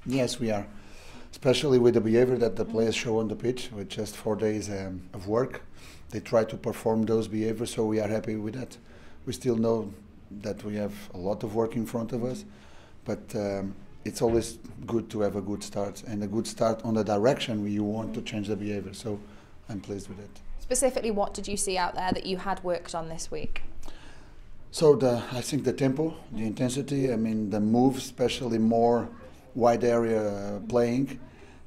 Yes, we are. Especially with the behavior that the players show on the pitch, with just 4 days of work. They try to perform those behaviors, so we are happy with that. We still know that we have a lot of work in front of us, but it's always good to have a good start, and a good start on the direction where you want to change the behavior, so I'm pleased with it. Specifically, what did you see out there that you had worked on this week? So I think the tempo, the intensity, I mean the moves, especially more wide area playing,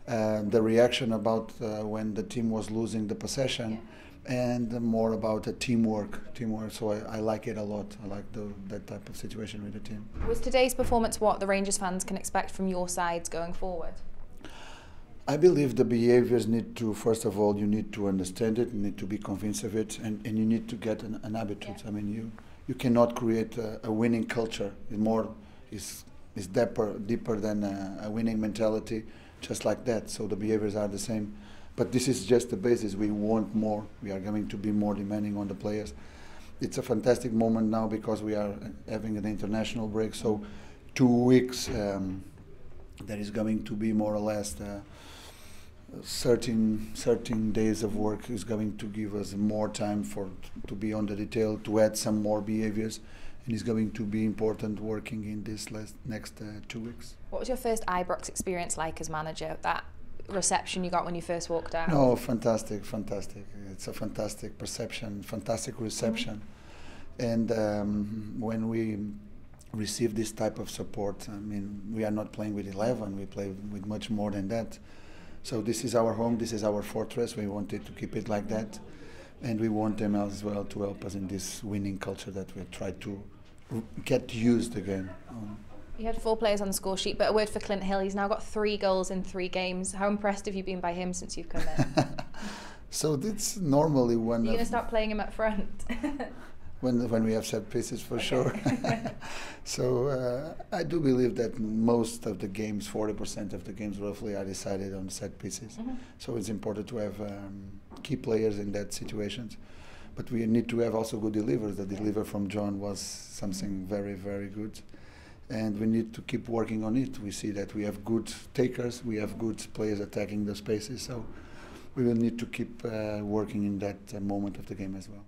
the reaction about when the team was losing the possession, and more about the teamwork. So I like it a lot. I like that type of situation with the team. Was today's performance what the Rangers fans can expect from your sides going forward? I believe the behaviors need to, first of all, you need to understand it, you need to be convinced of it, and you need to get an habitude. I mean, you cannot create a winning culture. It's deeper than a winning mentality, just like that. So the behaviors are the same. But this is just the basis. We want more. We are going to be more demanding on the players. It's a fantastic moment now because we are having an international break. So 2 weeks, there is going to be more or less 13 days of work is going to give us more time to be on the detail, to add some more behaviors, and it's going to be important working in this next 2 weeks. What was your first Ibrox experience like as manager? That reception you got when you first walked out? No, fantastic. It's a fantastic perception, fantastic reception. And when we receive this type of support, I mean, we are not playing with 11, we play with much more than that. So this is our home, this is our fortress. We wanted to keep it like that, and we want them as well to help us in this winning culture that we try to get used again. You had 4 players on the score sheet, but a word for Clint Hill. He's now got 3 goals in 3 games. How impressed have you been by him since you've come in? So that's normally one. You're going to start playing him up front? When we have set pieces, for sure. So I do believe that most of the games, 40% of the games roughly, are decided on set pieces. So it's important to have key players in that situations. But we need to have also good delivers. The deliver from John was something very, very good. And we need to keep working on it. We see that we have good takers, we have good players attacking the spaces. So we will need to keep working in that moment of the game as well.